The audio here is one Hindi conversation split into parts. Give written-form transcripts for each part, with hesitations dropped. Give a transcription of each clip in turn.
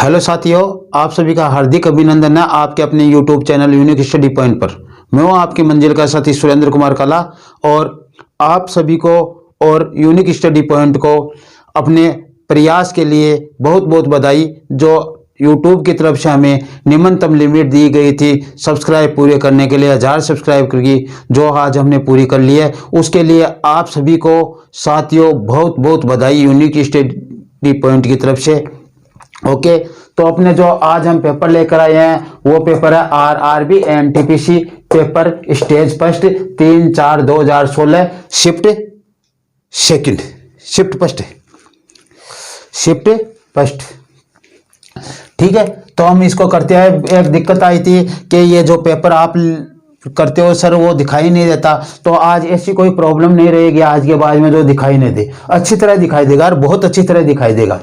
हेलो साथियों, आप सभी का हार्दिक अभिनंदन है आपके अपने YouTube channel unique study point पर। मैं हूं आपकी मंजिल का साथी सुरेंद्र कुमार काला और आप सभी को और यूनिक स्टडी पॉइंट को अपने प्रयास के लिए बहुत बहुत बधाई। जो यूट्यूब की तरफ से हमें निम्नतम लिमिट दी गई थी सब्सक्राइब पूरे करने के लिए 1000 सब्सक्राइब की, जो आज हमने पूरी कर ली है, उसके लिए आप सभी को साथियों बहुत बहुत बधाई यूनिक स्टडी पॉइंट की तरफ से। ओके, तो अपने जो आज हम पेपर लेकर आए हैं वो पेपर है RRB NTPC paper stage first 3/4/2016 shift second shift first. ठीक है, तो हम इसको करते हैं। एक दिक्कत आई थी कि ये जो पेपर आप करते हो सर वो दिखाई नहीं देता, तो आज ऐसी कोई प्रॉब्लम नहीं रहेगी। आज के बाद में जो दिखाई नहीं दे अच्छी तरह दिखाई देगा और बहुत अच्छी तरह दिखाई देगा।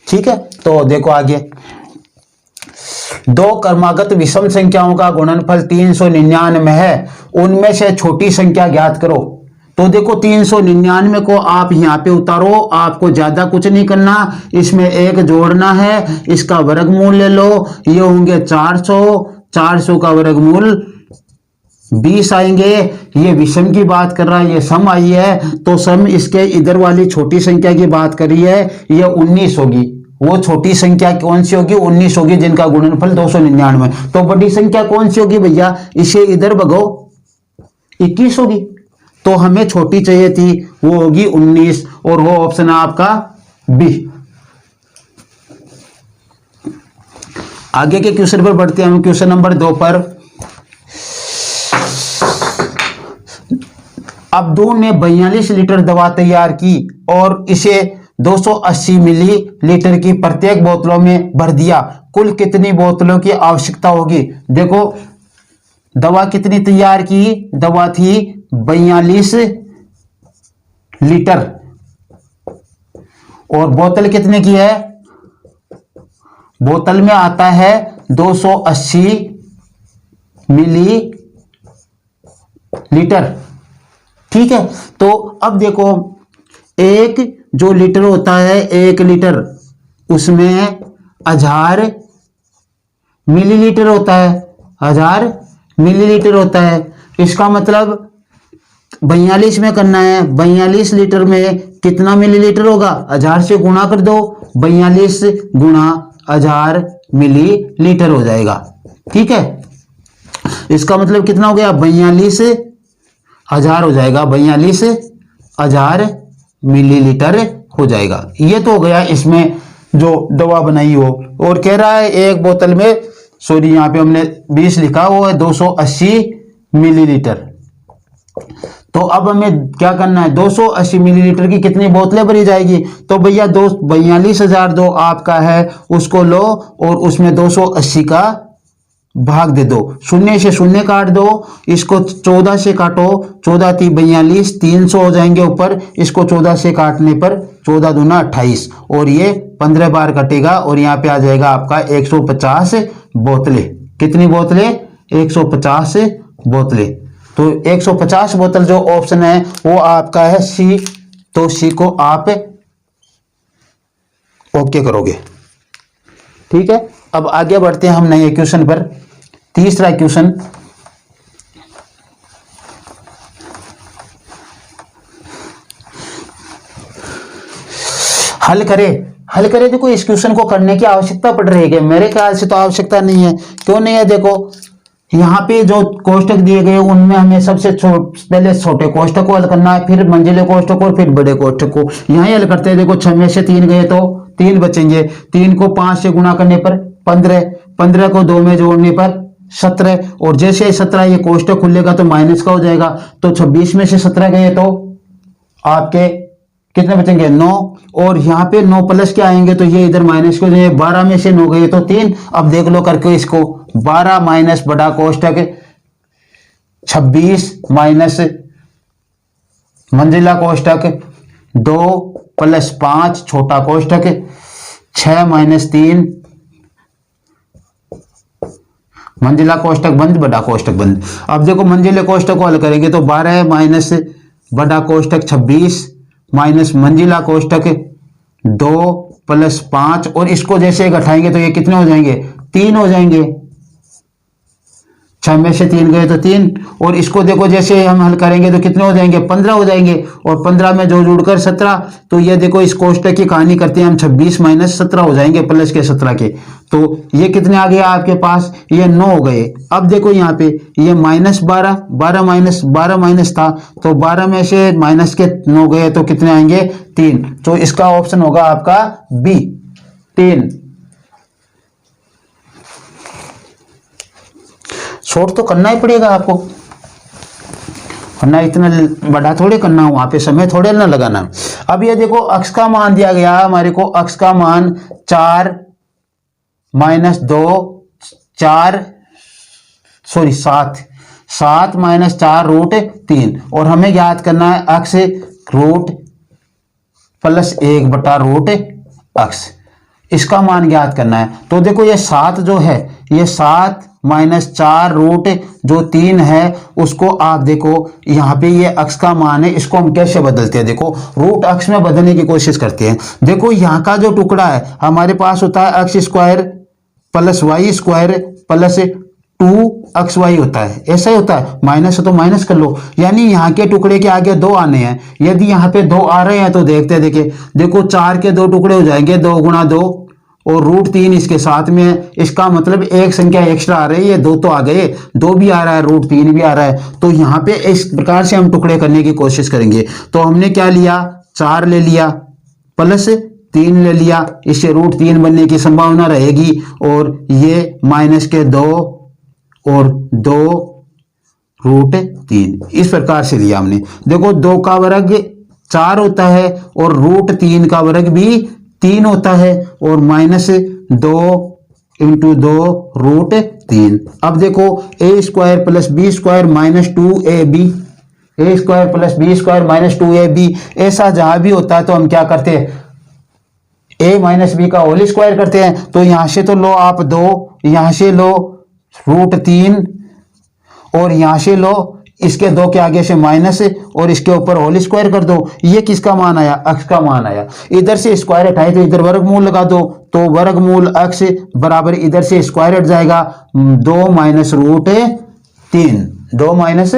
ठीक है, तो देखो आगे। दो क्रमागत विषम संख्याओं का गुणनफल 399 है, उनमें से छोटी संख्या ज्ञात करो। तो देखो 399 को आप यहां पे उतारो, आपको ज्यादा कुछ नहीं करना, इसमें एक जोड़ना है, इसका वर्गमूल ले लो, ये होंगे 400 का वर्गमूल 20 आएंगे। ये विषम की बात कर रहा है, ये सम आई है, तो सम इसके इधर वाली छोटी संख्या की बात करी है, ये 19 होगी। वो छोटी संख्या कौन सी होगी? 19 होगी, जिनका गुणनफल 299। तो बड़ी संख्या कौन सी होगी भैया? इसे इधर भगो, 21 होगी। तो हमें छोटी चाहिए थी, वो होगी 19, और वो ऑप्शन है आपका बी। आगे के क्वेश्चन पर बढ़ते हैं हम। क्वेश्चन नंबर 2 पर अब्दुल ने 42 लीटर दवा तैयार की और इसे 280 मिलीलीटर की प्रत्येक बोतलों में भर दिया। कुल कितनी बोतलों की आवश्यकता होगी? देखो दवा कितनी तैयार की? दवा थी 42 लीटर और बोतल कितने की है? बोतल में आता है 280 मिलीलीटर। ठीक है, तो अब देखो एक जो लीटर होता है, 1 लीटर, उसमें 1000 मिलीलीटर होता है, 1000 मिलीलीटर होता है। इसका मतलब 42 में करना है, 42 लीटर में कितना मिलीलीटर होगा? 1000 से गुणा कर दो, 42 गुणा 1000 मिलीलीटर हो जाएगा। ठीक है, इसका मतलब कितना हो गया? 42,000 हो जाएगा, 42,000 मिलीलीटर हो जाएगा। ये तो हो गया इसमें जो दवा बनाई हो। और कह रहा है एक बोतल में, सॉरी यहां पे हमने 20 लिखा, वो है 280 मिलीलीटर। तो अब हमें क्या करना है? 280 मिलीलीटर की कितनी बोतलें भरी जाएगी? तो भैया 42,000 दो आपका है, उसको लो और उसमें 280 का भाग दे दो, शून्य से शून्य काट दो, इसको 14 से काटो, 14 × 42, 300 हो जाएंगे ऊपर। इसको 14 से काटने पर 14 दूना 28, और ये 15 बार कटेगा और यहाँ पे आ जाएगा आपका 150 बोतलें। कितनी बोतलें? 150 बोतलें। तो 150 बोतल जो ऑप्शन है वो आपका है सी। तो सी को आप ओके करोगे। ठीक है, अब आगे बढ़ते हैं हम नए क्वेश्चन पर। तीसरा क्वेश्चन, हल करे। देखो इस क्वेश्चन को करने की आवश्यकता पड़ रही है? मेरे ख्याल से तो आवश्यकता नहीं है। क्यों नहीं है? देखो यहाँ पे जो कोष्टक दिए गए उनमें हमें सबसे पहले छोटे कोष्टक को हल करना है, फिर मंझले कोष्टक को, फिर बड़े कोष्टक को। यहाँ हल करते हैं। देखो 6 में से 3 गए तो 3 बचेंगे, 3 को 5 से गुणा करने पर 15, 15 को 2 में जोड़ने पर 17, और जैसे 17 ये कोष्टक खुलेगा तो माइनस का हो जाएगा। तो 26 में से 17 गए तो आपके कितने बचेंगे? 9, और यहाँ पे 9 प्लस के आएंगे तो ये इधर माइनस के हो जाएंगे। 12 में से 9 गए तो 3। अब देख लो करके इसको, 12 माइनस बड़ा कोष्टक, 26 माइनस मंझला कोष्टक, 2 + 5 छोटा कोष्टक, 6 - 3 मंझला कोष्टक बंद, बड़ा कोष्टक बंद। अब देखो मंझले कोष्टक को हल करेंगे तो 12 माइनस बड़ा कोष्टक 26 माइनस मंझला कोष्टक 2 प्लस 5, और इसको जैसे घटाएंगे तो ये कितने हो जाएंगे, 3 हो जाएंगे। 6 में से 3 गए तो 3, और इसको देखो जैसे हम हल करेंगे तो कितने हो जाएंगे, 15 हो जाएंगे, और 15 में जो जुड़कर 17, तो ये देखो इस कोष्टक की कहानी करते हैं हम, 26 माइनस 17 हो जाएंगे प्लस के 17 के, तो ये कितने आ गए आपके पास, ये 9 हो गए। अब देखो यहाँ पे ये -12, 12 माइनस 12 माइनस था, तो 12 में से माइनस के 9 गए तो कितने आएंगे, 3, तो इसका ऑप्शन होगा आपका बी, 3। शॉर्ट तो करना ही पड़ेगा आपको, वरना इतना बड़ा थोड़े करना, वहां पे समय थोड़े ना लगाना। अब ये देखो अक्स का मान दिया गया हमारे को, अक्स का मान 4 माइनस 2 4 सॉरी 7 माइनस 4 रूट 3, और हमें याद करना है अक्स रूट प्लस 1 बटा रूट अक्स, इसका मान ज्ञात करना है। तो देखो ये 7 जो है, ये 7 माइनस 4 रूट जो 3 है, उसको आप देखो यहाँ पे ये अक्स का मान है, इसको हम कैसे बदलते हैं, देखो रूट अक्स में बदलने की कोशिश करते हैं। देखो यहाँ का जो टुकड़ा है हमारे पास होता है x square plus y square plus 2xy होता है, ऐसा ही होता है, माइनस है तो माइनस कर लो, यानी यहाँ के टुकड़े के आगे 2 आने हैं। यदि यहाँ पे 2 आ रहे हैं तो देखते हैं, देखिए देखो 4 के 2 टुकड़े हो जाएंगे, 2 गुणा 2, और रूट 3 इसके साथ में है, इसका मतलब एक संख्या एक्स्ट्रा आ रही है, 2 तो आ गए, 2 भी आ रहा है, रूट 3 भी आ रहा है, तो यहाँ पे इस प्रकार से हम टुकड़े करने की कोशिश करेंगे। तो हमने क्या लिया, 4 ले लिया प्लस 3 ले लिया, इससे रूट 3 बनने की संभावना रहेगी, और ये माइनस के 2 और 2 रूट 3, इस प्रकार से लिया हमने। देखो 2 का वर्ग 4 होता है, और रूट 3 का वर्ग भी 3 होता है, और माइनस 2 इंटू 2 रूट 3। अब देखो A square plus B square minus 2ab, A square plus B square minus 2ab, ऐसा जहां भी होता है तो हम क्या करते हैं, ए माइनस बी का होल स्क्वायर करते हैं। तो यहां से तो लो आप 2, यहां से लो रूट 3, और यहां से लो इसके 2 के आगे से माइनस, और इसके ऊपर होल स्क्वायर कर दो। ये किसका मान आया, अक्स का मान आया। इधर से स्क्वायर हटाए तो इधर वर्गमूल लगा दो, तो वर्गमूल अक्स बराबर इधर से स्क्वायर हट जाएगा, 2 माइनस रूट 3, 2 माइनस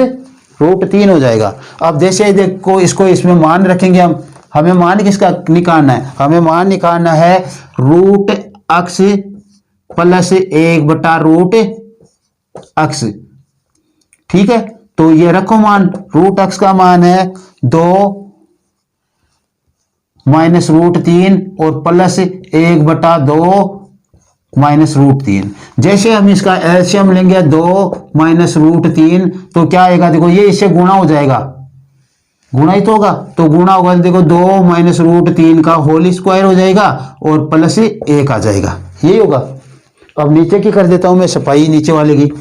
रूट 3 हो जाएगा। अब जैसे देखो इसको इसमें मान रखेंगे हम, हमें मान किसका निकालना है, हमें मान निकालना है रूट अक्स प्लस 1 बटा रूट अक्स, ठीक है। तो ये रखो मान, रूट अक्स का मान है 2 माइनस रूट 3 और प्लस 1 बटा 2 माइनस रूट 3। जैसे हम इसका एलसीएम लेंगे 2 माइनस रूट 3, तो क्या आएगा, देखो ये इससे गुणा हो जाएगा, गुणा ही तो होगा, तो गुणा होगा तो देखो 2 माइनस रूट 3 का होल स्क्वायर हो जाएगा, और प्लस 1 आ जाएगा, यही होगा। अब नीचे की कर देता हूं मैं सफाई नीचे वाले की।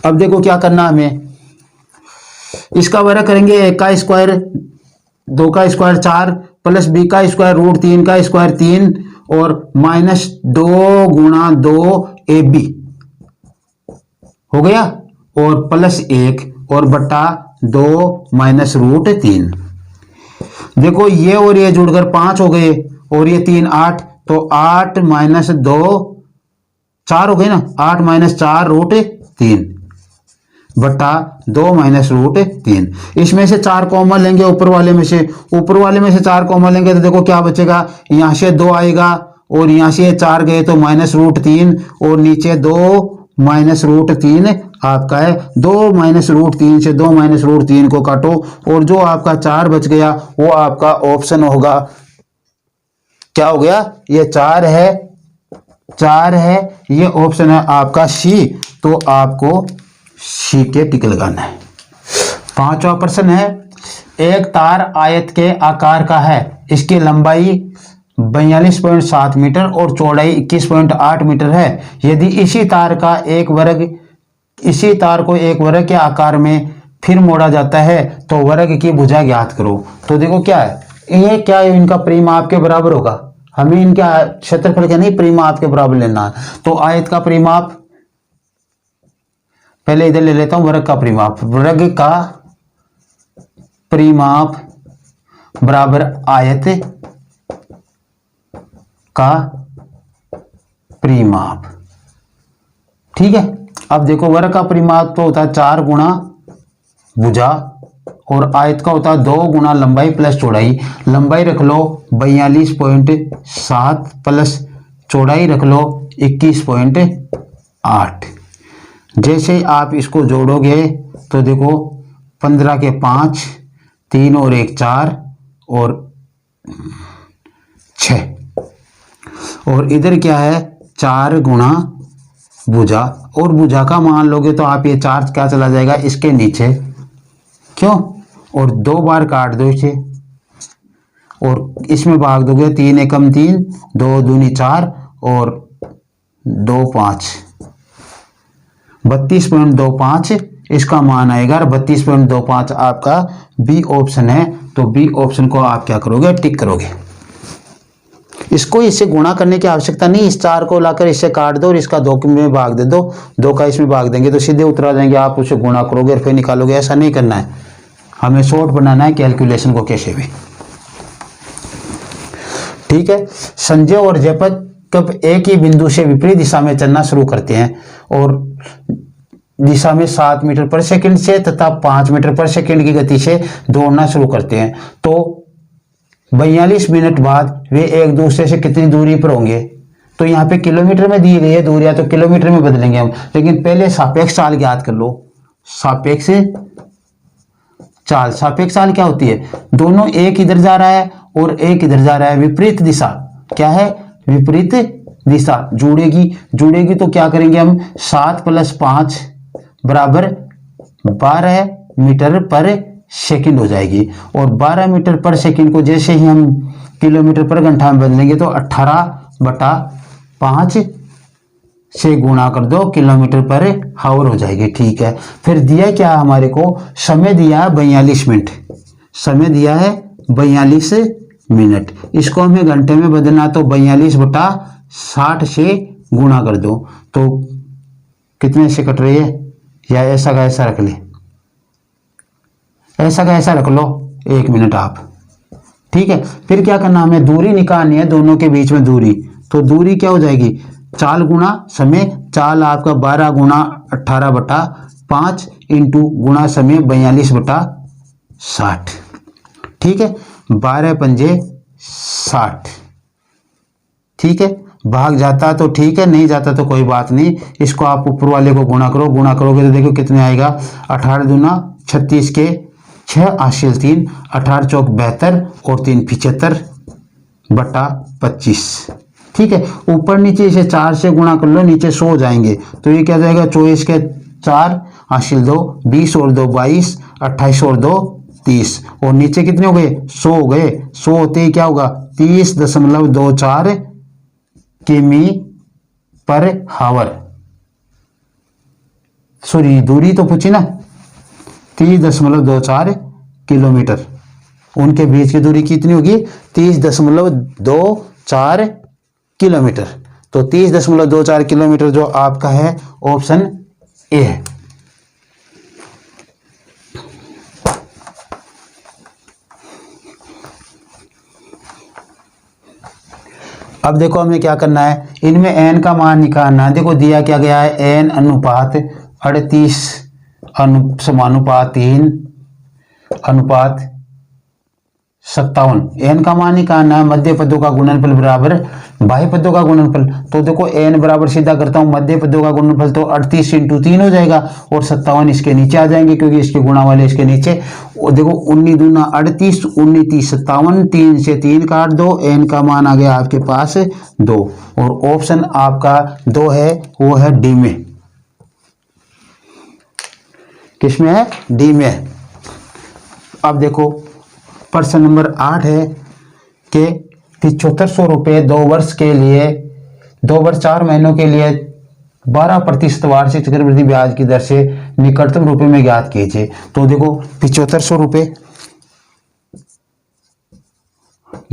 अब देखो क्या करना हमें, इसका वर्ग करेंगे, 1 का स्क्वायर 2 का स्क्वायर 4 प्लस बी का स्क्वायर रूट 3 का स्क्वायर 3, और माइनस 2 गुणा 2 ab हो गया, और प्लस 1 और बटा 2 माइनस रूट 3। देखो ये और ये जुड़कर 5 हो गए, और ये 3 8, तो 8 माइनस 2 4 हो गए ना, 8 माइनस 4 रूट 3 बटा 2 माइनस रूट 3। इसमें से 4 कॉमन लेंगे, ऊपर वाले में से 4 कॉमन लेंगे, तो देखो क्या बचेगा, यहां से 2 आएगा, और यहां से 4 गए तो माइनस रूट 3, और नीचे 2 माइनस रूट 3 आपका है। 2 माइनस रूट 3 से 2 माइनस रूट 3 को काटो, और जो आपका 4 बच गया वो आपका ऑप्शन होगा, क्या हो गया, ये 4 है, 4 है, ये ऑप्शन है आपका सी। तो आपको सी के टिक लगाना है। 5वां प्रश्न है, एक तार आयत के आकार का है, इसकी लंबाई 42.7 मीटर और चौड़ाई 21.8 मीटर है। यदि इसी तार को एक वर्ग के आकार में फिर मोड़ा जाता है तो वर्ग की भुजा ज्ञात करो। तो देखो क्या है, ये क्या है, इनका परिमाप के बराबर होगा, हमें इनका क्षेत्रफल के नहीं परिमाप के बराबर लेना है। तो आयत का परिमाप, पहले इधर ले लेता हूं वर्ग का परिमाप, वर्ग का परिमाप बराबर आयत का परिमाप। ठीक है, अब देखो वर्ग का परिमाप तो होता है 4 गुणा भुजा और आयत का होता है 2 गुणा लंबाई प्लस चौड़ाई। लंबाई रख लो 42.7 प्लस चौड़ाई रख लो 21.8। जैसे ही आप इसको जोड़ोगे तो देखो 15 के 5, 3 और 1 4 और 6, और इधर क्या है 4 गुणा भुजा, और भुजा का मान लोगे तो आप ये 4 क्या चला जाएगा इसके नीचे, क्यों, और 2 बार काट दो इसे और इसमें भाग दोगे 3 एकम 3, 2 दूनी 4 और 2 5, 32.25 इसका मान आएगा। 32.25 आपका बी ऑप्शन है, तो बी ऑप्शन को आप क्या करोगे, टिक करोगे। इसको इससे गुणा करने की आवश्यकता नहीं, इस 4 को लाकर इससे काट दो और इसका 2 में भाग दे दो, 2 का इसमें भाग देंगे तो सीधे उत्तर आ जाएंगे, आप उसे गुणा करोगे और फिर निकालोगे। ऐसा नहीं करना है, हमें शॉर्ट बनाना है कैलकुलेशन को कैसे भी। ठीक है, संजय और जयपत कब एक ही बिंदु से विपरीत दिशा में चलना शुरू करते हैं और दिशा में 7 मीटर पर सेकंड से तथा 5 मीटर पर सेकंड की गति से दौड़ना शुरू करते हैं, तो 42 मिनट बाद वे एक दूसरे से कितनी दूरी पर होंगे। तो यहाँ पे किलोमीटर में दी गई है दूरियां, तो किलोमीटर में बदलेंगे हम, लेकिन पहले सापेक्ष चाल ज्ञात कर लो। सापेक्ष चाल, सापेक्ष चाल क्या होती है, दोनों एक इधर जा रहा है और एक इधर जा रहा है, विपरीत दिशा क्या है, विपरीत दिशा जुड़ेगी तो क्या करेंगे हम, 7 + 5 बराबर 12 मीटर पर सेकंड हो जाएगी, और 12 मीटर पर सेकंड को जैसे ही हम किलोमीटर पर घंटा में बदलेंगे तो 18/5 से गुणा कर दो, किलोमीटर पर हावर हो जाएगी। ठीक है, फिर दिया क्या हमारे को, समय दिया है 42 मिनट, समय दिया है 42 मिनट, इसको हमें घंटे में बदलना, तो 42/60 से गुणा कर दो, तो कितने से कट रही है, या ऐसा का ऐसा रख ले, ऐसा का ऐसा रख लो 1 मिनट आप। ठीक है, फिर क्या करना, हमें दूरी निकालनी है दोनों के बीच में दूरी, तो दूरी क्या हो जाएगी, चाल गुणा समय, चाल आपका 12 गुणा 18/5 इंटू गुणा समय 42/60। ठीक है, 12 पंजे 60। ठीक है, भाग जाता तो ठीक है, नहीं जाता तो कोई बात नहीं, इसको आप ऊपर वाले को गुणा करो, गुणा करोगे तो देखो कितने आएगा, 18 दूना 36 के 6 हासिल 3, 18 चौक 72 और 3 75/25। ठीक है, ऊपर नीचे इसे 4 से गुणा कर लो, नीचे 100 हो जाएंगे, तो ये क्या जाएगा, 24 के 4 हासिल 2, 20 और 2 22, 28 और 2 30, और नीचे कितने हो गए, 100 हो गए। 100 होते ही क्या होगा, 30.24 किमी पर हावर, सॉरी दूरी तो पूछी ना, 30.24 किलोमीटर, उनके बीच की दूरी कितनी होगी, 30.24 किलोमीटर, तो 30.24 किलोमीटर जो आपका है ऑप्शन ए है। अब देखो हमें क्या करना है, इनमें n का मान निकालना है। देखो दिया क्या गया है, n अनुपात 38 समानुपात 3 अनुपात 57, n का मान निकालना है। मध्य पदों का गुणनफल बराबर बाह्य पदों का गुणनफल, तो देखो n बराबर सीधा करता हूं, मध्य पदों का गुणनफल तो 38 × 3 हो जाएगा और 57 इसके नीचे आ जाएंगे क्योंकि इसके गुणा वाले इसके नीचे। और देखो 19 दूना 38, 19 30 57, 3 से 3 काट दो, n का मान आ गया आपके पास 2, और ऑप्शन आपका 2 है, वो है डी में। किसमें है, डी में। अब देखो प्रश्न नंबर 8 है कि 7500 रुपये 2 वर्ष के लिए, 2 वर्ष 4 महीनों के लिए 12% वार्षिक चक्रवृद्धि ब्याज की दर से निकटतम रुपये में ज्ञात कीजिए। तो देखो 7500 रुपये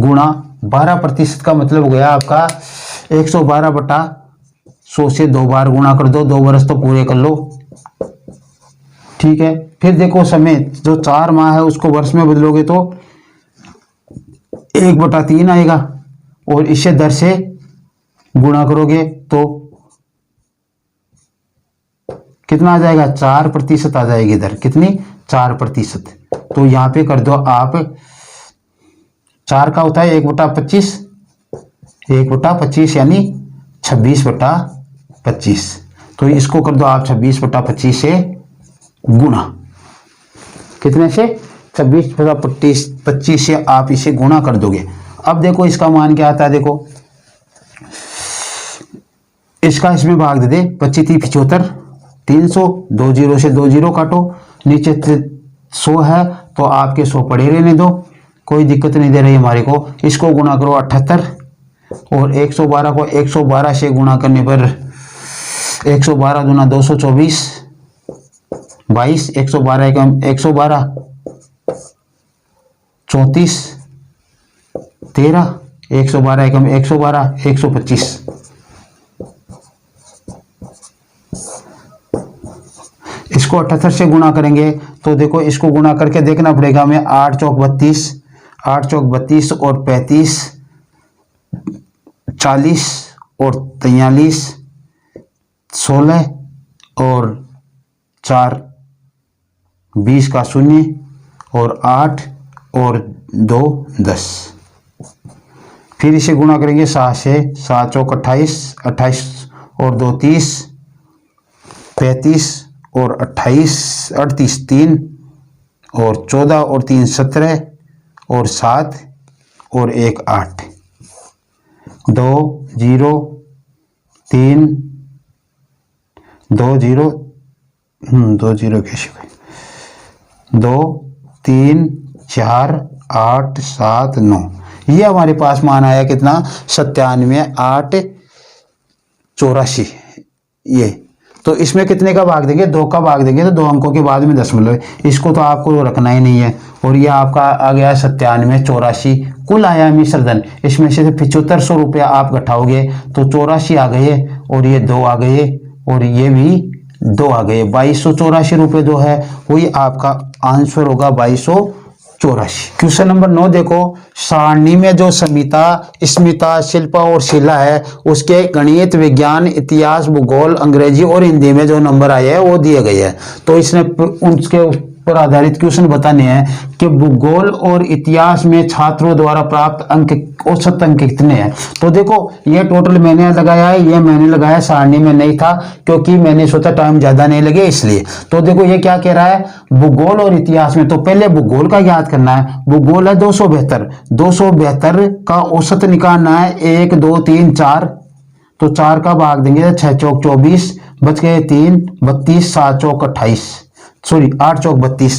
गुणा 12% का मतलब हो गया आपका 112/100 से 2 बार गुणा कर दो, 2 वर्ष तो पूरे कर लो। ठीक है, फिर देखो समय जो 4 माह है उसको वर्ष में बदलोगे तो 1/3 आएगा, और इससे दर से गुणा करोगे तो कितना आ जाएगा, 4% आ जाएगी इधर, कितनी 4%। तो यहाँ पे कर दो आप, 4 का होता है 1/25, 1/25 यानी 26/25। तो इसको कर दो आप 26/25 से गुणा, कितने से 26/25 से आप इसे गुणा कर दोगे। अब देखो इसका मान क्या आता है, देखो इसका इसमें भाग दे दे, 25 75 300, 2 0 से 2 0 काटो, नीचे 100 है तो आपके 100 पड़े रहने दो, कोई दिक्कत नहीं दे रही हमारे को। इसको गुणा करो 78 और 112 को 112 से गुणा करने पर 112 दूना 224, 22, 112 एकम 112, 34, 13, 112 एकम 112, 125। इसको 78 से गुणा करेंगे तो देखो इसको गुणा करके देखना पड़ेगा हमें, 8 चौक 32, 8 चौक 32 और 35, 40 और 43, 16 और 4 20 का 0 और 8 और 2 10। फिर इसे गुणा करेंगे 7 से, 7 चौक 28, 28 और 2 30, 35 और 28 38 3 और 14 और 3 17 और 7 और 1 8, 2 0 3 2 0 2 0 कैसे, 2 3 4 8 7 9, ये हमारे पास मान आया कितना, 97 8 84। ये तो इसमें कितने का भाग देंगे, 2 का भाग देंगे, तो 2 अंकों के बाद में दशमलव, इसको तो आपको रखना ही नहीं है। और ये आपका आ गया 97 84, कुल आया मिश्र धन, इसमें से 7500 रुपया आप घटाओगे तो 84 आ गए और ये 2 आ गए और ये भी 2 आ गए, 2284 रुपये जो है वही आपका आंसर होगा, 2284। क्वेश्चन नंबर 9 देखो, सारणी में जो स्मिता, शिल्पा और शीला है उसके गणित, विज्ञान, इतिहास, भूगोल, अंग्रेजी और हिंदी में जो नंबर आए हैं वो दिए गए हैं। तो इसने उसके पर आधारित क्वेश्चन बताने हैं कि भूगोल और इतिहास में छात्रों द्वारा प्राप्त अंक, औसत अंक कितने हैं। तो देखो ये टोटल मैंने लगाया है, ये मैंने लगाया, सारणी में नहीं था क्योंकि मैंने सोचा टाइम ज्यादा नहीं लगे इसलिए। तो देखो ये क्या कह रहा है, भूगोल और इतिहास में, तो पहले भूगोल का याद करना है। भूगोल है 272, 272 का औसत निकालना है 1 2 3 4, तो 4 का भाग देंगे 6 चौक 24, बच गए 3 32, 7 चौक 28, सॉरी 8 चौक 32,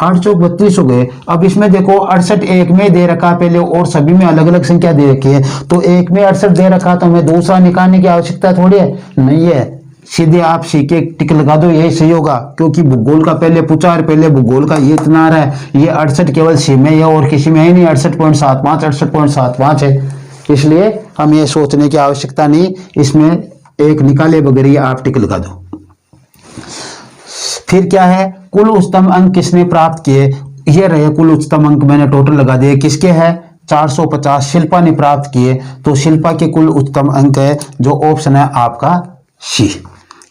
8 चौक 32 हो गए। अब इसमें देखो 68 एक में दे रखा पहले और सभी में अलग अलग संख्या दे रखी है, तो एक में 68 दे रखा तो हमें दूसरा निकालने की आवश्यकता थोड़ी है, नहीं है, सीधे आप सी के टिक लगा दो, यही सही होगा। क्योंकि भूगोल का पहले पूछा और पहले भूगोल का ये इतना आ रहा है, ये 68 केवल सी में है और किसी में है नहीं, 68.75 68.75 है, इसलिए हम ये सोचने की आवश्यकता नहीं, इसमें एक निकाले बगैर ही आप टिक लगा दो। फिर क्या है, कुल उच्चतम अंक किसने प्राप्त किए, ये रहे कुल उच्चतम अंक मैंने टोटल लगा दिए, किसके है 450 शिल्पा ने प्राप्त किए, तो शिल्पा के कुल उच्चतम अंक है जो ऑप्शन है आपका सी।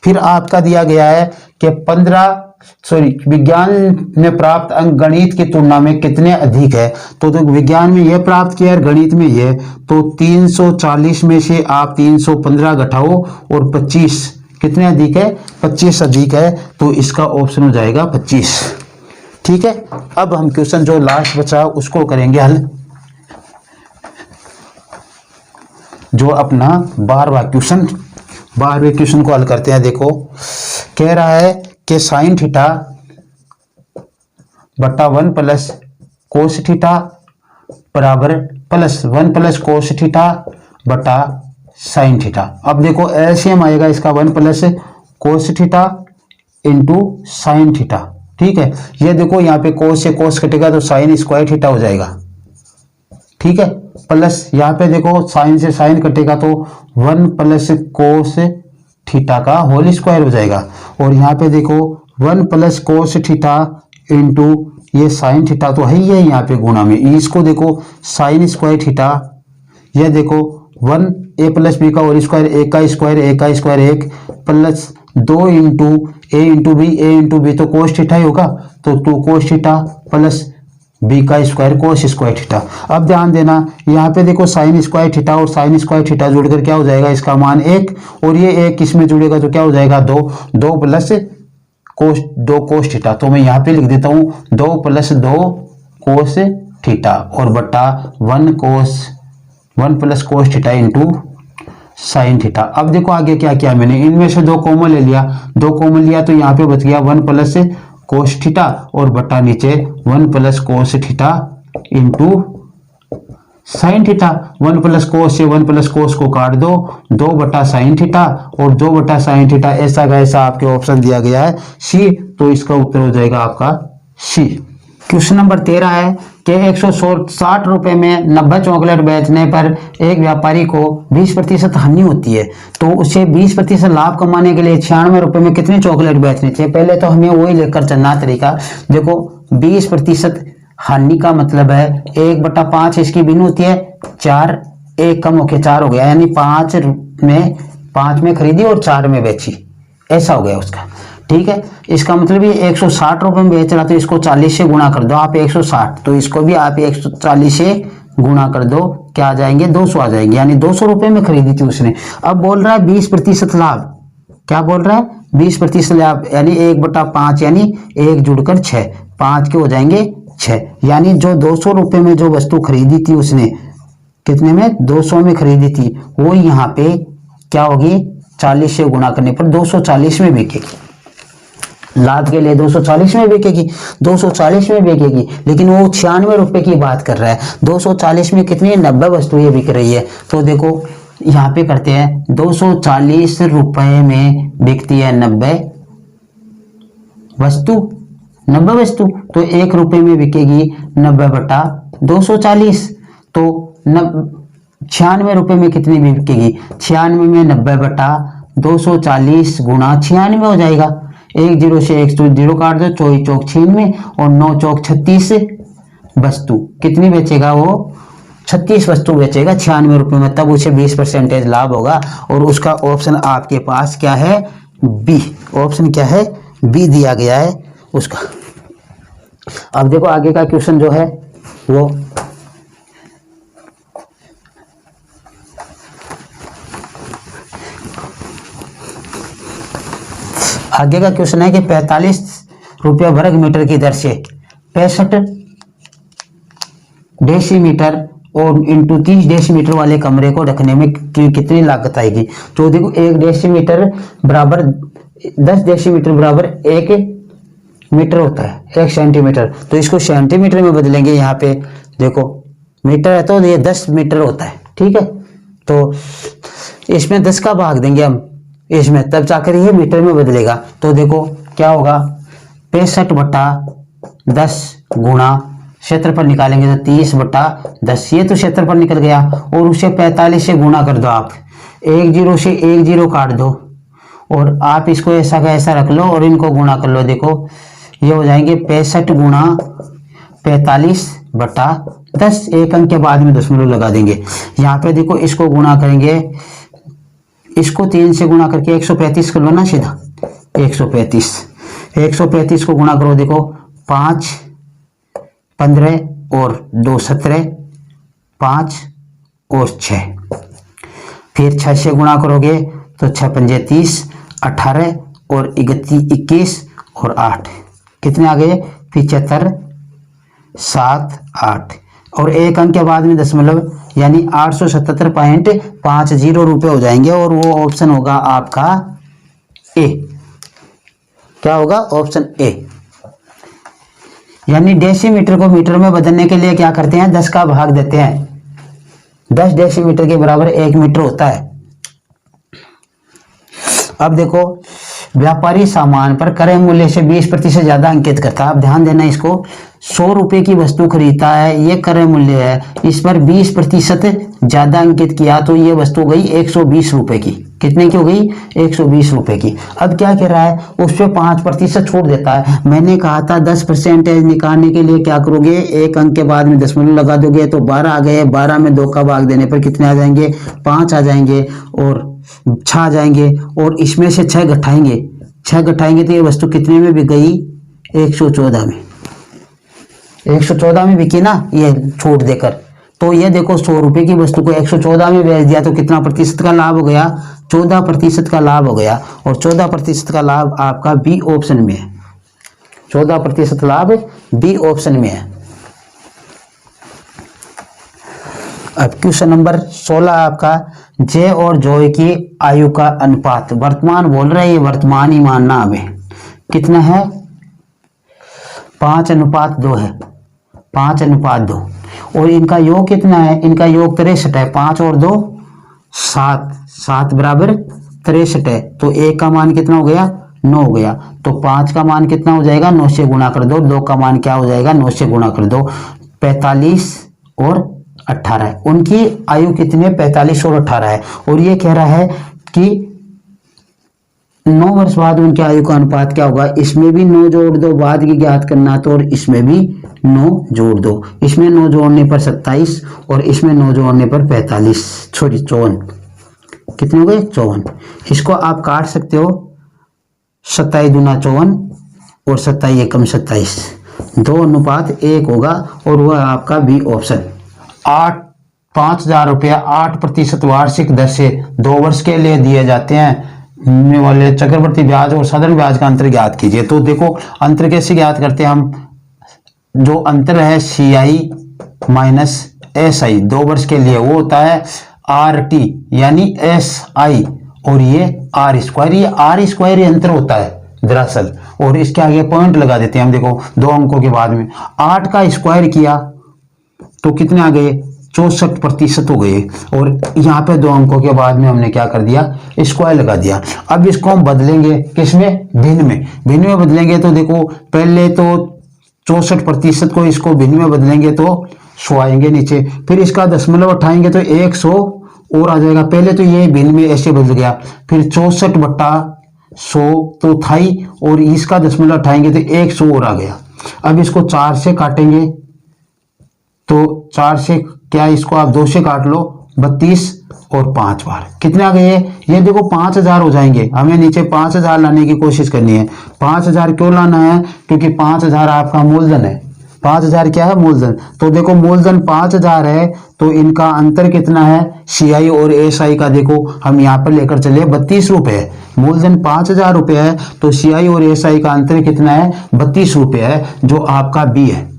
फिर आपका दिया गया है कि विज्ञान में प्राप्त अंक गणित की तुलना में कितने अधिक है, तो विज्ञान में यह प्राप्त किया है गणित में यह, तो 340 में से आप 315 घटाओ और 25 कितने अधिक है, 25 अधिक है, तो इसका ऑप्शन हो जाएगा 25। ठीक है, अब हम क्वेश्चन जो लास्ट बचा उसको करेंगे हल, जो अपना 12वां क्वेश्चन, 12वें क्वेश्चन को हल करते हैं। देखो कह रहा है कि साइन थीटा बटा 1 प्लस कोस थीटा बराबर प्लस 1 प्लस कोस थीटा बटा साइन थीटा। अब देखो एलसीएम आएगा इसका 1 plus cos theta into sine theta. ठीक है, ये देखो यहाँ पे कोस से कोस कटेगा तो साइन स्क्वायर थीटा हो जाएगा। ठीक है, प्लस यहाँ पे देखो साइन से साइन कटेगा तो 1 प्लस कोस थीटा का होल स्क्वायर हो जाएगा, और यहाँ पे देखो 1 प्लस कोस थीटा इंटू ये साइन थीटा तो है ही है यहाँ पे गुणा में, इसको देखो साइन स्क्वायर थीटा, ये देखो 1 ए प्लस बी का होल स्क्वायर, ए का स्क्वायर, ए का स्क्वायर 1 प्लस 2 इंटू ए इंटू बी तो कोस थीटा ही होगा, तो 2 कोस थीटा प्लस बी का स्क्वायर कोस स्क्वायर थीटा। अब ध्यान देना यहाँ पे देखो साइन स्क्वायर थीटा और साइन स्क्वायर थीटा जुड़कर क्या हो जाएगा, इसका मान 1 और ये 1 किसमें जुड़ेगा तो क्या हो जाएगा 2 प्लस दो कोस थीटा। तो मैं यहाँ पे लिख देता हूँ 2 प्लस 2 कोस थीटा और बट्टा 1 plus cos theta into sine theta. अब देखो आगे क्या किया मैंने, इनमें से 2 कॉमन ले लिया, 2 कॉमन लिया तो यहाँ पे बच गया 1 प्लस कोस थीटा और बट्टा नीचे 1 plus cos theta into sine theta. 1 plus cos से 1 प्लस कोस को काट दो, 2 बटा साइन थीटा और 2 बटा साइन थीटा, ऐसा का ऐसा आपके ऑप्शन दिया गया है सी, तो इसका उत्तर हो जाएगा आपका सी। क्वेश्चन नंबर 13 है कि 160 रुपए में 90 चॉकलेट बेचने पर एक व्यापारी को 20% हानि होती है, तो उसे 20% लाभ कमाने के लिए 96 रुपए में कितने चॉकलेट बेचने चाहिए। पहले तो हमें वही लेकर चलना तरीका। देखो 20% हानि का मतलब है 1/5 इसकी भिन्न होती है, 4 1 कम होके 4 हो गया, यानी 5 में खरीदी और 4 में बेची, ऐसा हो गया उसका। ठीक है, इसका मतलब ये 160 रुपए में बेच रहा, तो इसको 40 से गुणा कर दो आप 160, तो इसको भी आप 140 से गुणा कर दो, क्या आ जाएंगे 200 आ जाएंगे, यानी 200 रुपए में खरीदी थी उसने। अब बोल रहा है 20% लाभ, क्या बोल रहा है 20% लाभ, यानी 1/5 यानी 1 जुड़कर 6, 5 के हो जाएंगे 6, यानी जो 200 रुपए में जो वस्तु खरीदी थी उसने, कितने में 200 में खरीदी थी, वो यहाँ पे क्या होगी 40 से गुणा करने पर 240 में बिकेगी। लाभ के लिए 240 में बिकेगी, 240 में बिकेगी, लेकिन वो 96 रुपए की बात कर रहा है। 240 में कितनी 90 वस्तुएं बिक रही है, तो देखो यहाँ पे करते हैं 240 रुपए में बिकती है 90 वस्तु, तो 1 रुपए में बिकेगी 90 बटा 240, तो 96 रुपए में कितनी बिकेगी, 96 में 90 बटा 240 गुणा 96 हो जाएगा। 1 0 से 1 0 काट दो, 24 चौक 96 और 9 चौक 36 वस्तु कितनी बेचेगा, वो 36 वस्तु बेचेगा 96 रुपए में, तब उसे 20% लाभ होगा। और उसका ऑप्शन आपके पास क्या है, बी, ऑप्शन क्या है बी दिया गया है उसका। अब देखो आगे का क्वेश्चन जो है वो आगे का क्वेश्चन है कि 45 रुपया वर्ग मीटर की दर से 65 डेसीमीटर और इंटू 30 डेसीमीटर वाले कमरे को रखने में कितनी लागत आएगी। तो देखो 1 डेसीमीटर बराबर 10 डेसीमीटर बराबर 1 मीटर होता है, 1 सेंटीमीटर, तो इसको सेंटीमीटर में बदलेंगे। यहाँ पे देखो मीटर है तो ये 10 मीटर होता है, ठीक है, तो इसमें 10 का भाग देंगे हम इसमें, तब जाकर ये मीटर में बदलेगा। तो देखो क्या होगा 65 बटा 10 गुणा क्षेत्रफल निकालेंगे तो 30 बटा 10, ये तो क्षेत्रफल निकल गया, और उसे 45 से गुणा कर दो आप, 1 0 से 1 0 काट दो और आप इसको ऐसा का ऐसा रख लो और इनको गुणा कर लो। देखो ये हो जाएंगे 65 गुणा 45 बटा 10, एक अंक के बाद में दशमलव लगा देंगे। यहाँ पे देखो इसको गुणा करेंगे, इसको 3 से गुणा करके 135 कर लो ना सीधा, 135 को गुणा करो, देखो 5 15 और 2 17, 5 और 6, फिर 6 से गुणा करोगे तो 6 पंजे 30, 18 और 21 और 8, कितने आ गए 75 7 8, और एक अंक के बाद में दशमलव, यानी 877.50 रुपए हो जाएंगे, और वो ऑप्शन होगा आपका ए। क्या होगा ऑप्शन ए, यानी डेसीमीटर को मीटर में बदलने के लिए क्या करते हैं 10 का भाग देते हैं, 10 डेसीमीटर के बराबर 1 मीटर होता है। अब देखो व्यापारी सामान पर क्रय मूल्य से 20% ज्यादा अंकित करता है। अब ध्यान देना, इसको 100 रुपए की वस्तु खरीदता है, ये क्रय मूल्य है, इस पर 20% ज्यादा अंकित किया तो ये वस्तु गई 120 रुपए की। कितने की हो गई? 120 रुपए की। अब क्या कह रहा है, उस पर 5% छोड़ देता है। मैंने कहा था 10% निकालने के लिए क्या करोगे, एक अंक के बाद में दशमलव लगा दोगे तो 12 आ गए। 12 में 2 का भाग देने पर कितने आ जाएंगे? 5 आ जाएंगे और 6 आ जाएंगे। और इसमें से 6 घटाएंगे, 6 घटाएंगे तो ये वस्तु कितने में बिक गई? 114 में। 114 में बिकी ना ये छूट देकर। तो ये देखो 100 रुपए की वस्तु को 114 में बेच दिया तो कितना प्रतिशत का लाभ हो गया? 14% का लाभ हो गया। और 14% का लाभ आपका बी ऑप्शन में है। 14% लाभ बी ऑप्शन में है। अब क्वेश्चन नंबर 16 आपका, जे और जॉय की आयु का अनुपात। वर्तमान बोल रहे हैं, वर्तमान ही मानना हमें। कितना है? 5:2 है। 5:2। और इनका योग कितना है? इनका योग 63 है। 5 और 2 7, 7 बराबर 63 है। तो 1 का मान कितना हो गया? 9 हो गया। तो 5 का मान कितना हो जाएगा? 9 से गुणा कर दो। 2 का मान क्या हो जाएगा? 9 से गुणा कर दो। 45 और 18 है। उनकी आयु कितनी है? 45 और 18 है। और ये कह रहा है कि 9 वर्ष बाद उनकी आयु का अनुपात क्या होगा? इसमें भी 9 जोड़ दो, बाद की ज्ञात करना तो, और इसमें भी 9 जोड़ दो। इसमें 9 जोड़ने पर 27 और इसमें 9 जोड़ने पर 45, सॉरी 54। कितने हो गए? 54। इसको आप काट सकते हो। 27 दूना 54 और 27 एकम 27, 2:1 होगा। और वह आपका बी ऑप्शन। 5,000 रुपया 8% वार्षिक दर से 2 वर्ष के लिए दिए जाते हैं वाले चक्रवर्ती ब्याज और साधारण ब्याज का अंतर ज्ञात कीजिए। तो देखो अंतर कैसे ज्ञात करते हैं हम? जो अंतर है CI माइनस SI 2 वर्ष के लिए, वो होता है RT यानी SI और ये R²। ये R² अंतर होता है दरअसल। और इसके आगे पॉइंट लगा देते हैं हम। देखो 2 अंकों के बाद में 8 का स्क्वायर किया तो कितने आ गए? 64% हो गए। और यहाँ पे 2 अंकों के बाद में हमने क्या कर दिया? स्क्वायर लगा दिया। अब इसको हम बदलेंगे किसमें? भिन्न में। भिन्न में बदलेंगे तो देखो पहले तो 64% को इसको भिन्न में बदलेंगे तो 100 आएंगे नीचे। फिर इसका दशमलव उठाएंगे तो 100 और आ जाएगा। पहले तो ये भिन्न में ऐसे बदल गया। फिर 64/100 तो था ही, और इसका दशमलव उठाएंगे तो 100 और आ गया। अब इसको 4 से काटेंगे तो 4 से क्या, इसको आप 2 से काट लो, 32 और 5 बार कितने आ गए? ये देखो 5,000 हो जाएंगे। हमें नीचे 5,000 लाने की कोशिश करनी है। 5,000 क्यों लाना है? क्योंकि 5,000 आपका मूलधन है। 5,000 क्या है? मूलधन। तो देखो मूलधन 5,000 है तो इनका अंतर कितना है? CI और SI का देखो हम यहाँ पर लेकर चले 32 रुपए। मूलधन 5,000 रुपये है तो CI और SI का अंतर कितना है? 32 रुपये है, जो आपका बी है।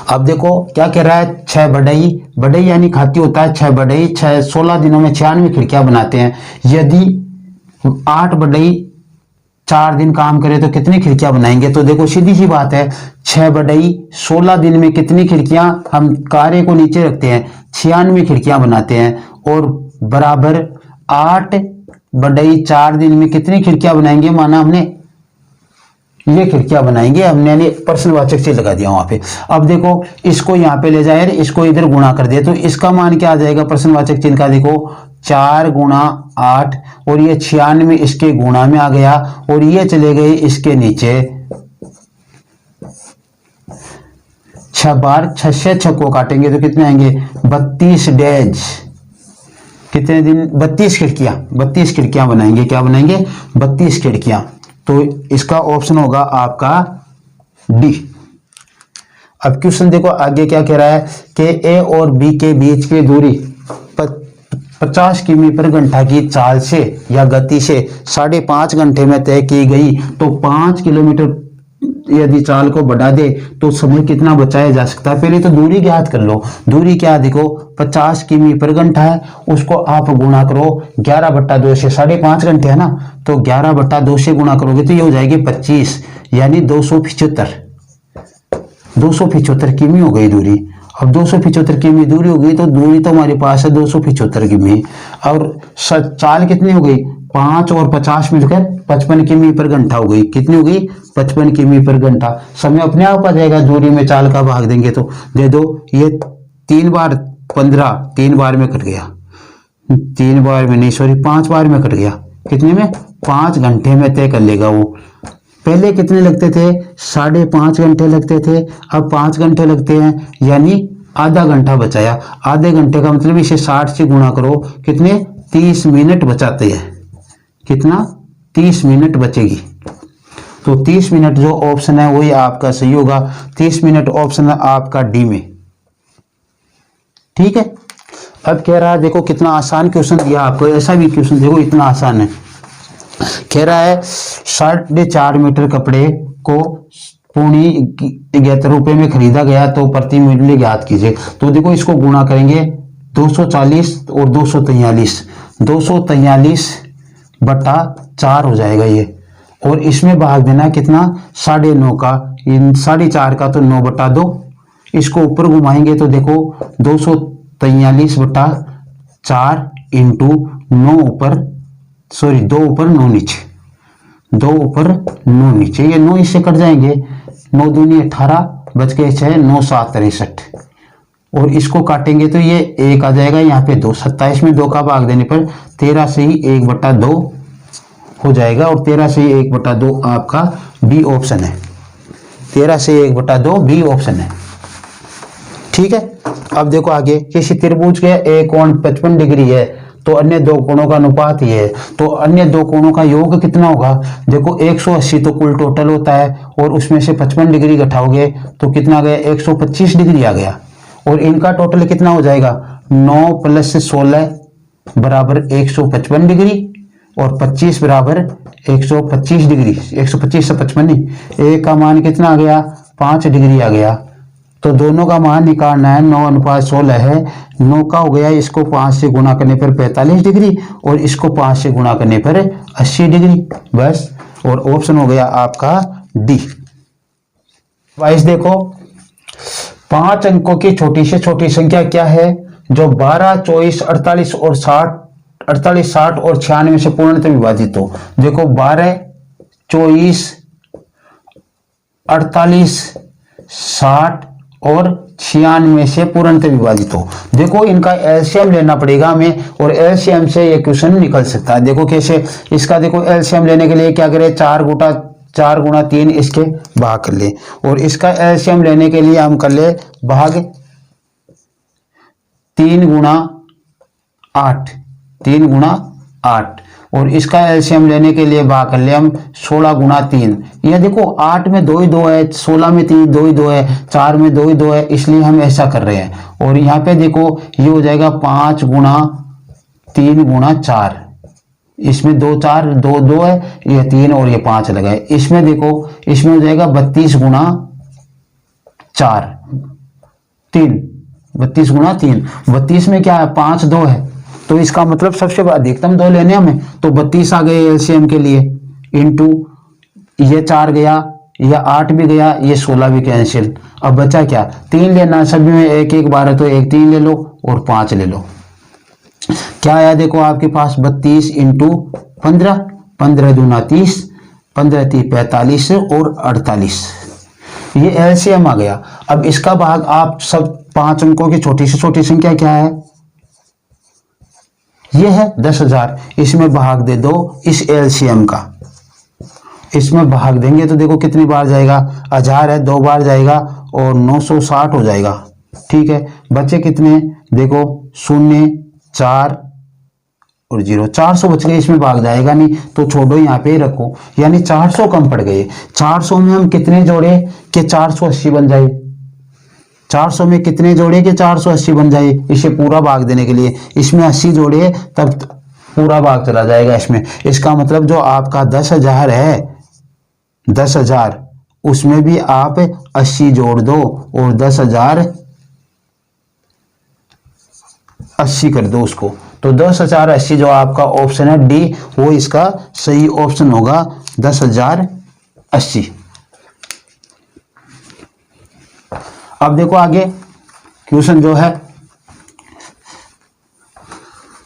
अब देखो क्या कह रहा है? 6 बढ़ई। बढ़ई यानी खाती होता है 6 बढ़ई। 16 दिनों में 96 खिड़कियां बनाते हैं। यदि 8 बढ़ई 4 दिन काम करे तो कितनी खिड़कियां बनाएंगे? तो देखो सीधी सी बात है, 6 बढ़ई 16 दिन में कितनी खिड़कियां, हम कार्य को नीचे रखते हैं, 96 खिड़कियां बनाते हैं। और बराबर 8 बढ़ई 4 दिन में कितनी खिड़कियां बनाएंगे? माना हमने ये खिड़कियां बनाएंगे, हमने प्रश्नवाचक से लगा दिया वहां पे। अब देखो इसको यहाँ पे ले जाए, इसको इधर गुणा कर दे तो इसका मान क्या आ जाएगा? प्रश्नवाचक चिन्ह का देखो 4 गुणा 8 और ये 96 इसके गुणा में आ गया और ये चले गए इसके नीचे। 6 बार 6 से 6 को काटेंगे तो कितने आएंगे? 32 डेज। कितने दिन? 32 खिड़कियां बनाएंगे। क्या बनाएंगे? 32 खिड़कियां। तो इसका ऑप्शन होगा आपका डी। अब क्वेश्चन देखो आगे क्या कह रहा है कि ए और बी के बीच की दूरी 50 किमी पर घंटा की चाल से या गति से 5.5 घंटे में तय की गई। तो 5 किलोमीटर यदि चाल को बढ़ा दे तो समय कितना बचाया जा सकता है? पहले तो दूरी ज्ञात कर लो। दूरी क्या देखो 50 किमी पर घंटा है, उसको आप गुणा करो 11/2 से। 5.5 घंटे है ना, तो 11/2 से गुणा करोगे तो ये हो जाएगी 25 यानी 275 किमी हो गई दूरी। अब 275 किमी दूरी हो गई तो दूरी तो हमारे पास है 275 किमी। और चाल कितनी हो गई? 5 और 50 मिलकर 55 किमी पर घंटा हो गई। कितनी हो गई? 55 किमी पर घंटा। समय अपने आप आ जाएगा, दूरी में चाल का भाग देंगे तो। दे दो, ये 3 बार 15, 3 बार में कट गया, 3 बार में नहीं सॉरी 5 बार में कट गया। कितने में? 5 घंटे में तय कर लेगा वो। पहले कितने लगते थे? 5.5 घंटे लगते थे, अब 5 घंटे लगते हैं, यानी आधा घंटा बचाया। आधे घंटे का मतलब इसे 60 से गुणा करो, कितने? 30 मिनट बचाते हैं। कितना? 30 मिनट बचेगी। तो 30 मिनट जो ऑप्शन है वही आपका सही होगा। 30 मिनट ऑप्शन है आपका डी में। ठीक है। अब कह रहा है, देखो कितना आसान क्वेश्चन दिया आपको, ऐसा भी क्वेश्चन देखो इतना आसान है। कह रहा है 4.5 मीटर कपड़े को पौने 71 रुपए में खरीदा गया तो प्रति मूल्य ज्ञात कीजिए। तो देखो इसको गुणा करेंगे, 240 और 243, 243 बटा 4 हो जाएगा ये, और इसमें भाग देना कितना? 9.5 का, 4.5 का तो 9 बटा 2। इसको ऊपर घुमाएंगे तो देखो 243 बटा 4 इंटू 9 ऊपर, सॉरी 2 ऊपर 9 नीचे, 2 ऊपर 9 नीचे, ये 9 इससे कट जाएंगे, 9 दूनी 18, बच गए 6, 9 7 63, और इसको काटेंगे तो ये 1 आ जाएगा, यहाँ पे 2, 27 में 2 का भाग देने पर 13 से ही 1 बटा 2 हो जाएगा, और 13 से ही 1 बटा 2 आपका बी ऑप्शन है। 13 से 1 बटा 2 बी ऑप्शन है। ठीक है। अब देखो आगे, किसी त्रिभुज के एक कोण 55 डिग्री है तो अन्य दो कोणों का अनुपात ये है, तो अन्य दो कोणों का योग कितना होगा? देखो 180 तो कुल टोटल होता है, और उसमें से 55 डिग्री घटाओगे तो कितना आ गया? 125 डिग्री आ गया, और इनका टोटल कितना हो जाएगा? 9 + 16 बराबर 155 डिग्री, और 25 बराबर 125 डिग्री, 125 से 55 नहीं, एक का मान कितना आ गया? 5 डिग्री आ गया। तो दोनों का मान निकालना है, 9:16 है, 9 का हो गया, इसको 5 से गुणा करने पर 45 डिग्री, और इसको 5 से गुणा करने पर 80 डिग्री, बस। और ऑप्शन हो गया आपका डी। वाइस देखो, 5 अंकों की छोटी से छोटी संख्या क्या है जो 12, 24, 48 और 60, 48, 60 और 96 से पूर्णतः विभाजित हो? देखो 12, 24, 48, 60 और 96 से पूर्णतः विभाजित हो। देखो इनका एलसीएम लेना पड़ेगा हमें, और एलसीएम से ये क्वेश्चन निकल सकता है। देखो कैसे, इसका देखो एलसीएम लेने के लिए क्या करें? 4 गुणा 3 इसके भाग कर ले, और इसका एलसीएम लेने के लिए हम कर ले भाग 3 गुणा 8, 3 गुणा 8, और इसका एलसीएम लेने के लिए भाग कर ले हम 16 गुणा 3। यह देखो 8 में 2 ही 2 है, 16 में 3 2 ही 2 है, 4 में 2 ही 2 है, इसलिए हम ऐसा कर रहे हैं। और यहाँ पे देखो ये हो जाएगा 5 गुणा 3 गुणा 4, इसमें 2 4 2 2 है, ये 3 और ये 5 लगा है। इसमें देखो, इसमें हो जाएगा 32 गुणा 4 3, 32 गुणा 3, 32 में क्या है? 5 2 है, तो इसका मतलब सबसे अधिकतम 2 लेने हमें, तो 32 आ गए एलसीएम के लिए, इंटू ये 4 गया, ये 8 भी गया, ये 16 भी कैंसिल। अब बचा क्या? 3 लेना, सभी में 1 1 12, तो 1 3 ले लो और 5 ले लो। क्या आया देखो आपके पास? 32 इंटू 15, 15 दूना 30, 15 3 45 और 48, ये एलसीएम आ गया। अब इसका भाग आप सब 5 अंकों की छोटी से छोटी संख्या क्या है? ये है 10,000, इसमें भाग दे दो इस एलसीएम का, इसमें भाग देंगे तो देखो कितनी बार जाएगा? 1000 है, 2 बार जाएगा, और 960 हो जाएगा। ठीक है, बचे कितने? देखो 0 4 और 0, 400 बच गए, इसमें भाग जाएगा नहीं, तो छोड़ो यहाँ पे ही रखो, यानी 400 कम पड़ गए। 400 में हम कितने जोड़े कि 480 बन जाए? 400 में कितने जोड़े कि 480 बन जाए? इसे पूरा भाग देने के लिए इसमें 80 जोड़े, तब पूरा भाग चला जाएगा इसमें। इसका मतलब जो आपका 10,000 है, 10,000, उसमें भी आप 80 जोड़ दो, और 10,000 80 कर दो उसको, तो 10,080 जो आपका ऑप्शन है डी, वो इसका सही ऑप्शन होगा, 10,080। अब देखो आगे क्वेश्चन जो है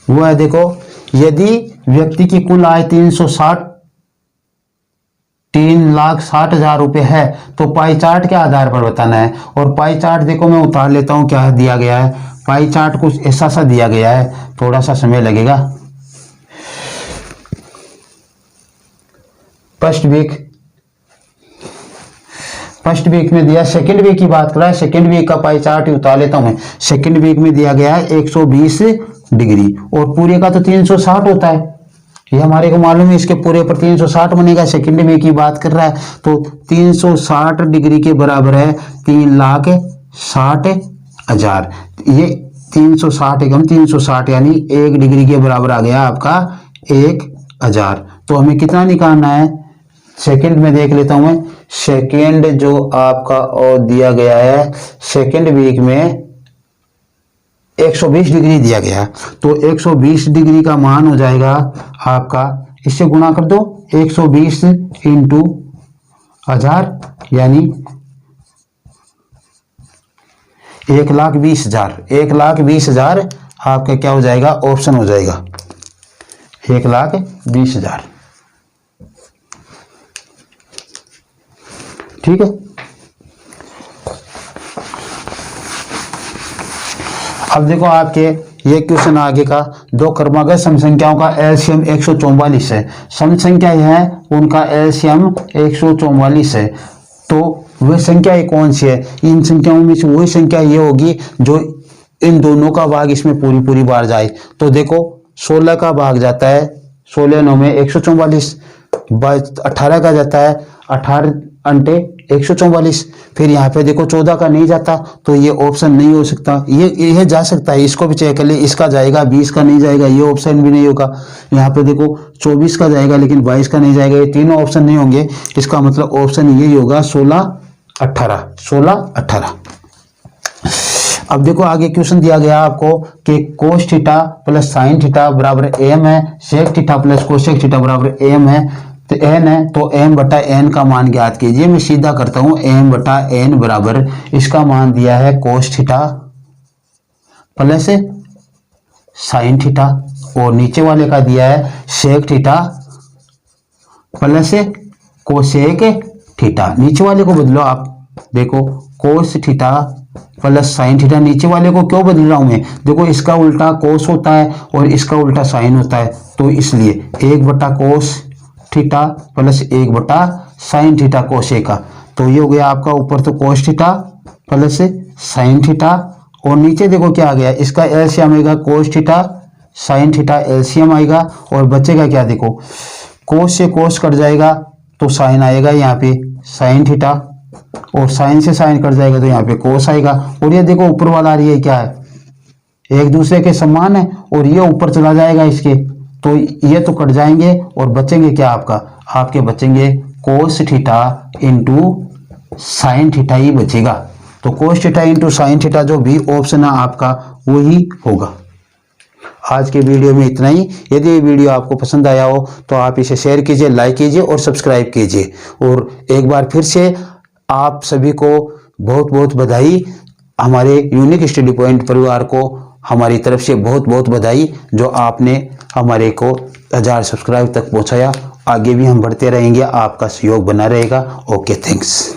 वो है, देखो यदि व्यक्ति की कुल आय 3,60,000 रुपए है, तो पाई चार्ट के आधार पर बताना है। और पाई चार्ट देखो मैं उतार लेता हूं, क्या दिया गया है। पाई चार्ट कुछ ऐसा सा दिया गया है, थोड़ा सा समय लगेगा। फर्स्ट वीक में दिया, सेकंड वीक की बात कर रहा है, सेकंड वीक का पाई चार्ट उतार लेता हूं मैं। सेकंड वीक में दिया गया है 120 डिग्री, और पूरे का तो 360 होता है, ये हमारे को मालूम है। इसके पूरे पर 360 बनेगा। सेकंड वीक की बात कर रहा है, तो 360 डिग्री के बराबर है 3,60,000। ये 360 एकम 360 यानी 1 डिग्री के बराबर आ गया आपका 1,000। तो हमें कितना निकालना है, सेकंड में देख लेता हूं मैं। सेकंड जो आपका और दिया गया है, सेकंड वीक में 120 डिग्री दिया गया है, तो 120 डिग्री का मान हो जाएगा आपका, इससे गुणा कर दो 120 इंटू 1000 यानी 1,20,000। 1,20,000 आपका क्या हो जाएगा, ऑप्शन हो जाएगा 1,20,000। ठीक है। अब देखो आपके ये क्वेश्चन आगे का, दो क्रमागत सम संख्याओं का एलसीएम 144 है। सम संख्या है उनका एलसीएम 144 है, तो वह संख्या कौन सी है, इन संख्याओं में से वही संख्या ये होगी जो इन दोनों का भाग इसमें पूरी बार जाए। तो देखो 16 का भाग जाता है, 16 9 में 144, 18 का जाता है 18 अंटे 144। फिर यहाँ पे देखो 14 का नहीं जाता, तो ये ऑप्शन नहीं हो सकता। ये जा सकता है, इसको भी चेक कर ले, इसका जाएगा, 20 का नहीं जाएगा, ये ऑप्शन भी नहीं होगा। यहाँ पे देखो 24 का जाएगा लेकिन 22 का नहीं जाएगा, ये तीनों ऑप्शन नहीं होंगे। इसका मतलब ऑप्शन यही होगा 16 18। अब देखो आगे क्वेश्चन दिया गया आपको कि cos theta plus sine theta बराबर एम है, sec theta plus cosec theta बराबर एम है, तो एन है, तो एम बटा एन का मान ज्ञात कीजिए। मैं सीधा करता हूं, एम बटा एन बराबर, इसका मान दिया है cos theta plus sine theta, और नीचे वाले का दिया है sec theta plus cosec theta. नीचे वाले को बदलो आप, देखो cos theta plus sine theta, नीचे वाले को क्यों बदल रहा हूं मैं, देखो इसका उल्टा कोस होता है और इसका उल्टा साइन होता है, तो इसलिए 1 बटा कोस थीटा प्लस 1 बटा साइन थीटा कोसेक का। तो ये हो गया आपका, ऊपर तो cos theta plus sine theta, और नीचे देखो क्या आ गया, इसका एलसीएम आएगा cos theta sine theta LCM आएगा, और बचेगा क्या, देखो कोस से कोस कट जाएगा तो साइन आएगा यहाँ पे साइन थीटा, और साइन से साइन कट जाएगा तो यहाँ पे कोस आएगा। और ये देखो ऊपर वाला आ रही है क्या है, एक दूसरे के समान है, और ये ऊपर चला जाएगा इसके, तो ये तो कट जाएंगे और बचेंगे क्या आपके बचेंगे cos theta into sine theta ही बचेगा। तो cos theta into sine theta जो भी ऑप्शन है आपका वही होगा। आज के वीडियो में इतना ही। यदि ये वीडियो आपको पसंद आया हो तो आप इसे शेयर कीजिए, लाइक कीजिए और सब्सक्राइब कीजिए। और एक बार फिर से आप सभी को बहुत बहुत बधाई, हमारे यूनिक स्टडी पॉइंट परिवार को हमारी तरफ से बहुत बहुत बधाई, जो आपने हमारे को 1000 सब्सक्राइब तक पहुंचाया। आगे भी हम बढ़ते रहेंगे, आपका सहयोग बना रहेगा। Okay, thanks.